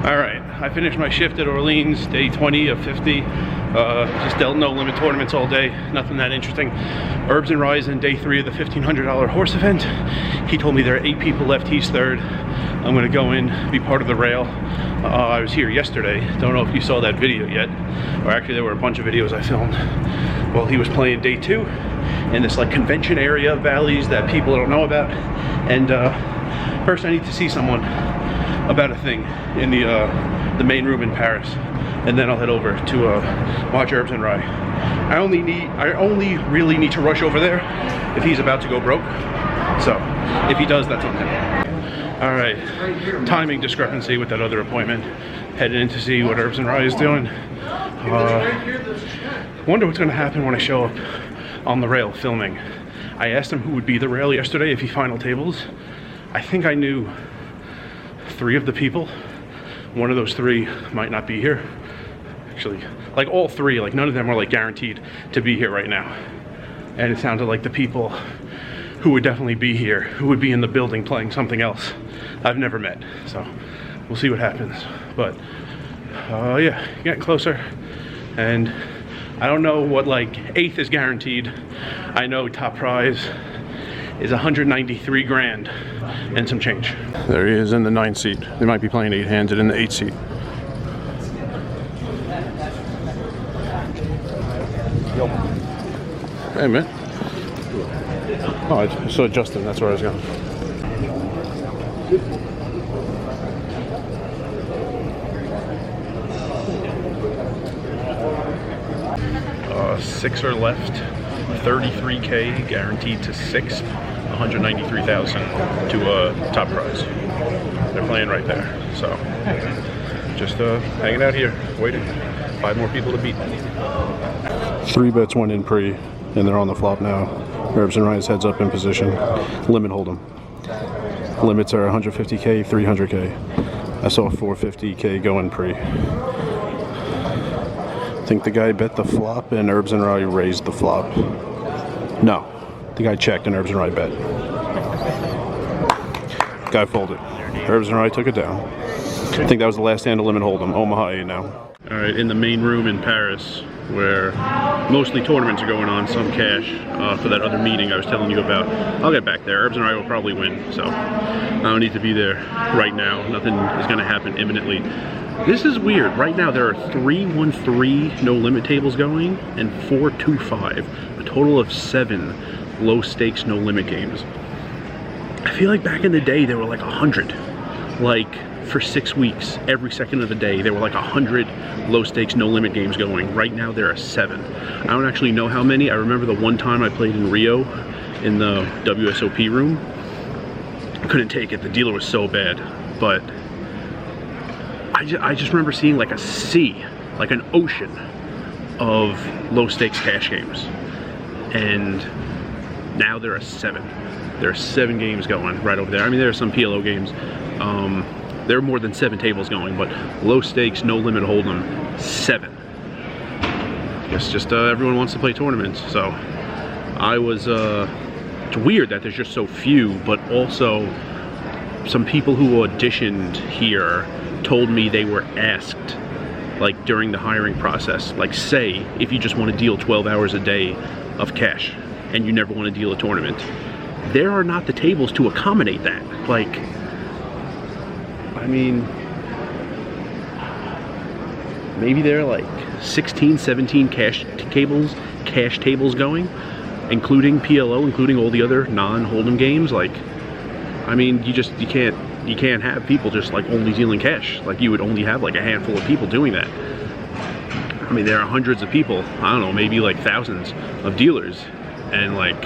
Alright, I finished my shift at Orleans, day 20 of 50. Just dealt no limit tournaments all day, nothing that interesting. Herbs and Rise in day 3 of the $1,500 horse event. He told me there are 8 people left, he's third. I'm gonna go in, be part of the rail. I was here yesterday, don't know if you saw that video yet, or actually there were a bunch of videos I filmed while he was playing day 2 in this like convention area of Valleys that people don't know about. And first I need to see someone about a thing in the main room in Paris, and then I'll head over to watch Herbs and Rye. I only really need to rush over there if he's about to go broke. So if he does, that's on him. All right, timing discrepancy with that other appointment. Headed in to see what Herbs and Rye is doing. Wonder what's gonna happen when I show up on the rail filming. I asked him who would be the rail yesterday if he final tables. I think I knew 3 of the people. One of those 3 might not be here. Actually, like all 3, like none of them are like guaranteed to be here right now. And it sounded like the people who would definitely be here, who would be in the building playing something else, I've never met. So we'll see what happens. But yeah, getting closer. And I don't know what like 8th is guaranteed. I know top prize is 193 grand and some change. There he is in the 9th seat. They might be playing 8-handed in the 8th seat. Hey man. Oh, I saw Justin, that's where I was going. Six are left, 33K guaranteed to 6, 193,000 to top prize. They're playing right there, so just hanging out here, waiting. 5 more people to beat. 3 bets went in pre, and they're on the flop now. Herbs and Ryan's heads up in position. Limit hold'em. Limits are 150K, 300K. I saw 450K go in pre. I think the guy bet the flop and Herbs and Rye raised the flop. No, the guy checked and Herbs and Rye bet. Guy folded. Herbs and Rye took it down. I think that was the last hand of limit hold'em. Omaha 8 now. All right, in the main room in Paris, where mostly tournaments are going on, some cash for that other meeting I was telling you about. I'll get back there. Herbs and Rye will probably win, so I don't need to be there right now. Nothing is going to happen imminently. This is weird. Right now there are 3-1-3 no limit tables going and 4-2-5. A total of 7 low stakes no limit games. I feel like back in the day there were like 100. Like for 6 weeks, every second of the day there were like 100 low stakes no limit games going. Right now there are 7. I don't actually know how many. I remember the one time I played in Rio in the WSOP room. I couldn't take it. The dealer was so bad, but I just remember seeing like a sea, like an ocean of low stakes cash games. And now there are 7. There are 7 games going right over there. I mean, there are some PLO games. There are more than 7 tables going, but low stakes, no limit hold'em, 7. I guess just everyone wants to play tournaments. So I was, it's weird that there's just so few, but also some people who auditioned here told me they were asked, like during the hiring process, like say if you just want to deal 12 hours a day of cash and you never want to deal a tournament, there are not the tables to accommodate that. Like, I mean, maybe there are like 16, 17 cash tables going, including PLO, including all the other non-hold'em games. Like, I mean, you can't have people just like only dealing cash. Like you would only have like a handful of people doing that. I mean, there are hundreds of people, I don't know, maybe like thousands of dealers, and like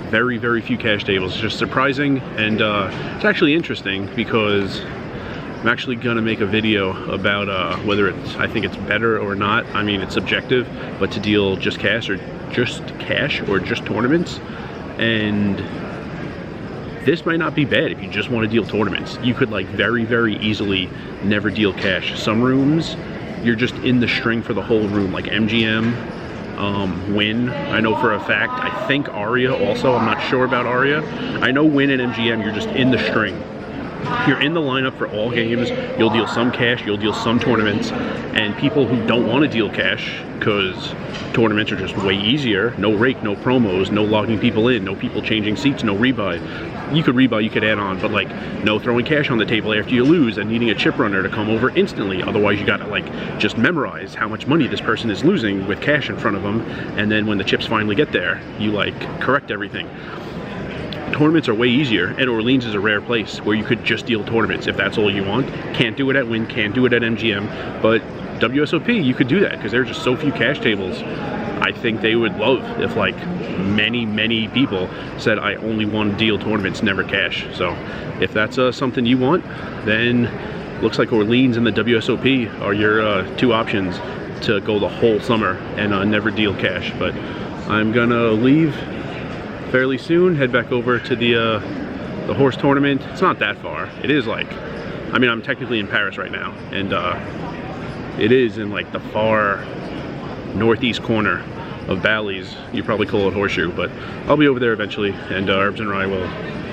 very, very few cash tables. It's just surprising, and it's actually interesting because I'm actually gonna make a video about whether I think it's better or not. I mean, it's subjective, but to deal just cash or just tournaments. And this might not be bad if you just want to deal tournaments. You could like very, very easily never deal cash. Some rooms, you're just in the string for the whole room, like MGM, Win. I know for a fact, I think Aria also, I'm not sure about Aria. I know Win and MGM, you're just in the string You're in the lineup for all games. You'll deal some cash, you'll deal some tournaments, and people who don't want to deal cash, because tournaments are just way easier, no rake, no promos, no logging people in, no people changing seats, no rebuy. You could rebuy, you could add on, but like no throwing cash on the table after you lose and needing a chip runner to come over instantly. Otherwise you gotta like just memorize how much money this person is losing with cash in front of them, and then when the chips finally get there, you like correct everything. Tournaments are way easier, and Orleans is a rare place where you could just deal tournaments if that's all you want. Can't do it at Win, can't do it at MGM, but WSOP you could do that because there's just so few cash tables. I think they would love if like many people said I only want to deal tournaments, never cash. So if that's something you want, then looks like Orleans and the WSOP are your two options to go the whole summer and never deal cash. But I'm gonna leave fairly soon, head back over to the horse tournament. It's not that far. It is like, I mean, I'm technically in Paris right now, and it is in like the far northeast corner of Bally's. You probably call it Horseshoe, but I'll be over there eventually, and Herbs and Rye will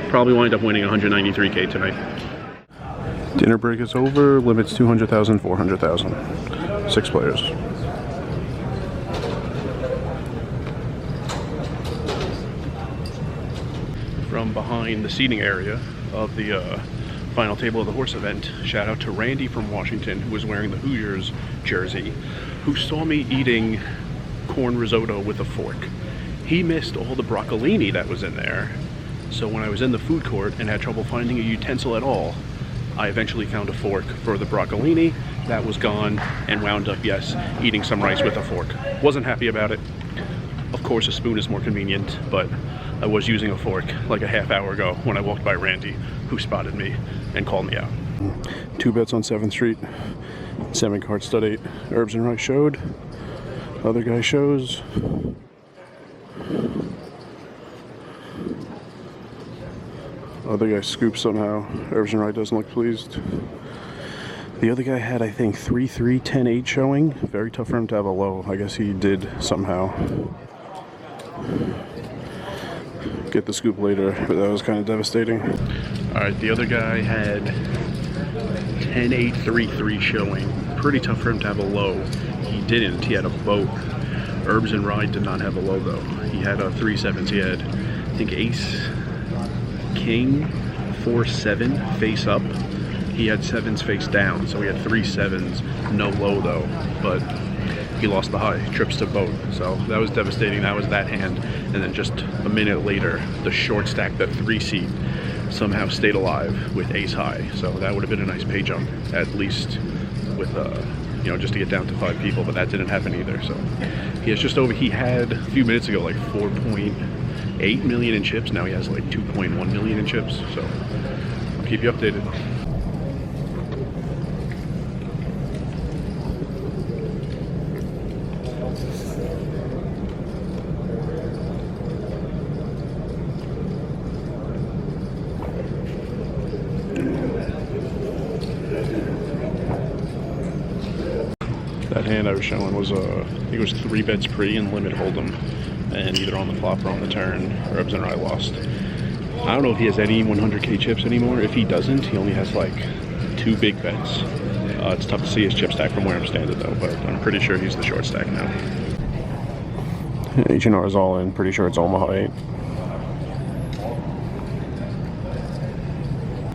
probably wind up winning 193K tonight. Dinner break is over. Limits 200,000, 400,000. 6 players. From behind the seating area of the final table of the horse event, shout out to Randy from Washington, who was wearing the Hoosiers jersey, who saw me eating corn risotto with a fork. He missed all the broccolini that was in there, so when I was in the food court and had trouble finding a utensil at all, I eventually found a fork for the broccolini. That was gone, and wound up, yes, eating some rice with a fork. Wasn't happy about it. Of course, a spoon is more convenient, but I was using a fork like a half hour ago when I walked by Randy, who spotted me and called me out. 2 bets on 7th Street, 7 card stud 8. Herbs and Rye showed. Other guy shows. Other guy scoops somehow. Herbs and Rye doesn't look pleased. The other guy had, I think, 3-3, 10-8 showing. Very tough for him to have a low. I guess he did somehow get the scoop later, but that was kind of devastating. Alright, the other guy had 10-8, 3-3 showing. Pretty tough for him to have a low. He didn't. He had a boat. Herbs and Rye did not have a low, though. He had 3 sevens. He had, I think, ace, king, 4-7 face up. He had 7s face down, so he had 3 sevens, no low though, but he lost the high, trips to boat, so that was devastating. That was that hand. And then just a minute later, the short stack, the 3 seat, somehow stayed alive with ace high, so that would have been a nice pay jump, at least with you know, just to get down to 5 people, but that didn't happen either. So he has just over, he had a few minutes ago like 4.8 million in chips. Now he has like 2.1 million in chips, so I'll keep you updated. That hand I was showing was, I think it was 3 bets pre and limit hold'em, and either on the flop or on the turn, Herbs and Rye lost. I don't know if he has any 100K chips anymore. If he doesn't, he only has like 2 big bets. It's tough to see his chip stack from where I'm standing though, but I'm pretty sure he's the short stack now. H&R is all in, pretty sure it's Omaha 8.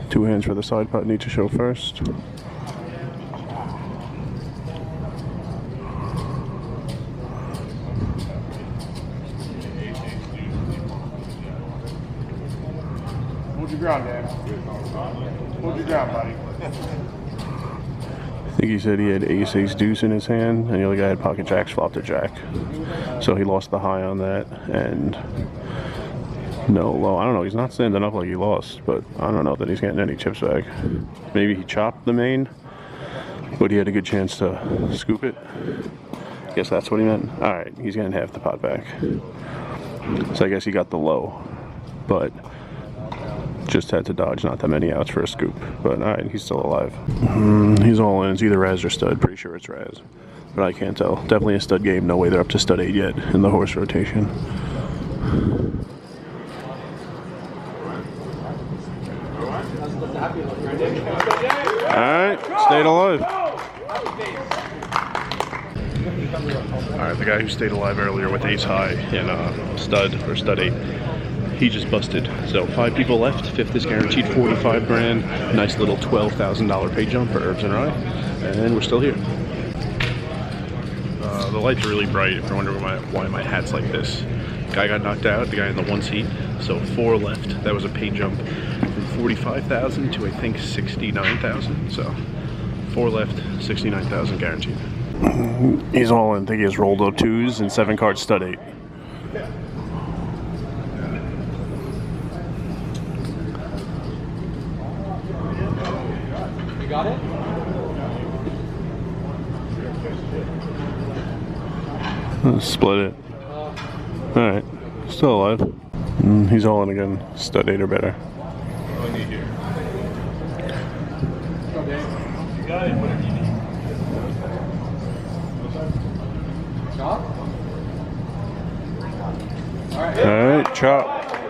2 hands for the side pot need to show first. Hold your ground, Dad. Hold your ground, buddy. I think he said he had ace, ace, deuce in his hand, and the other guy had pocket jacks, flop to jack. So he lost the high on that, and no low. I don't know, he's not standing up like he lost, but I don't know that he's getting any chips back. Maybe he chopped the main, but he had a good chance to scoop it. I guess that's what he meant. Alright, he's getting half the pot back. So I guess he got the low, but just had to dodge not that many outs for a scoop. But alright, he's still alive. He's all in. It's either Raz or stud. Pretty sure it's Raz, but I can't tell. Definitely a stud game. No way they're up to stud 8 yet in the horse rotation. stayed alive. Alright, the guy who stayed alive earlier with ace high in stud or stud 8, he just busted. So 5 people left. 5th is guaranteed 45 grand. Nice little $12,000 pay jump for Herbs and Rye. And we're still here. The lights are really bright if you're wondering why my hat's like this. Guy got knocked out, the guy in the 1 seat. So 4 left. That was a pay jump from 45,000 to I think 69,000. So 4 left, 69,000 guaranteed. He's all in. I think he has rolled up 2s and 7 card stud 8. You got it? Split it. Alright, still alive. He's all in again. Stud 8 or better. Alright, chop.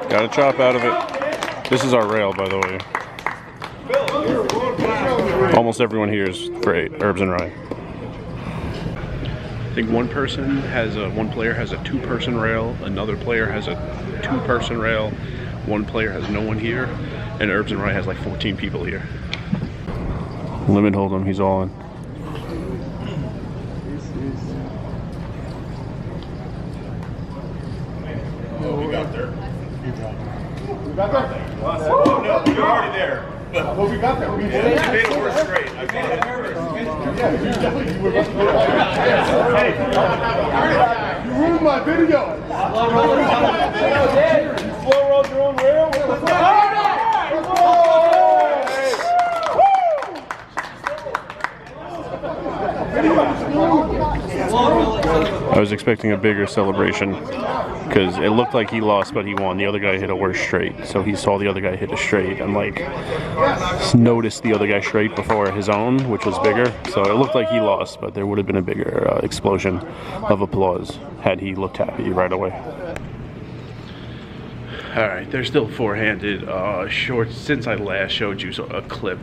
Got a chop out of it. This is our rail, by the way. Almost everyone here is for 8, Herbs and Rye. I think one player has a 2-person rail, another player has a 2-person rail, one player has no one here, and Herbs and Rye has like 14 people here. Limit hold'em, he's all in. We got there. We got there? Oh, no, you're already there. Well, we got there. We made it work straight. I made it nervous. Yeah, you definitely were about to go Hey, you ruined my video. You slow rolled your own rail? I was expecting a bigger celebration because it looked like he lost, but he won. The other guy hit a worse straight, so he saw the other guy hit a straight and like noticed the other guy straight before his own, which was bigger. So it looked like he lost, but there would have been a bigger explosion of applause had he looked happy right away. All right, they're still 4-handed. Shorts. Since I last showed you a clip,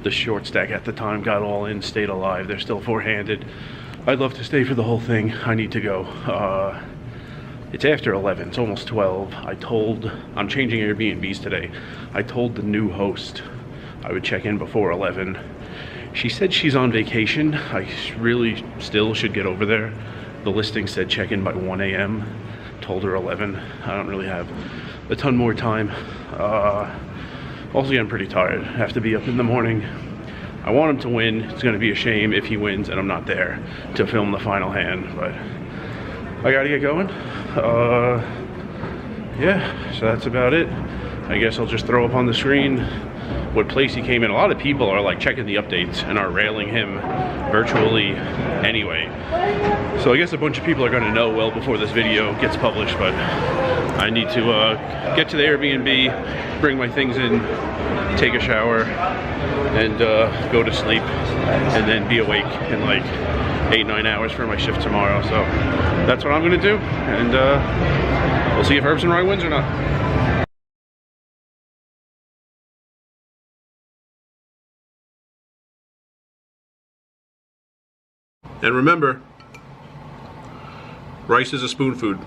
the short stack at the time got all in, stayed alive. They're still 4-handed. I'd love to stay for the whole thing. I need to go. It's after 11. It's almost 12. I'm changing Airbnbs today. I told the new host I would check in before 11. She said she's on vacation. I really still should get over there. The listing said check in by 1 a.m. Told her 11. I don't really have a ton more time. Also, I'm pretty tired. I have to be up in the morning. I want him to win. It's going to be a shame if he wins and I'm not there to film the final hand, but I got to get going. Yeah, so that's about it. I guess I'll just throw up on the screen what place he came in. A lot of people are like checking the updates and are railing him virtually anyway. So I guess a bunch of people are going to know well before this video gets published, but I need to get to the Airbnb, bring my things in, take a shower, and go to sleep, and then be awake in like 8-9 hours for my shift tomorrow. So that's what I'm gonna do, and we'll see if Herbs and Rye wins or not. And remember, rice is a spoon food.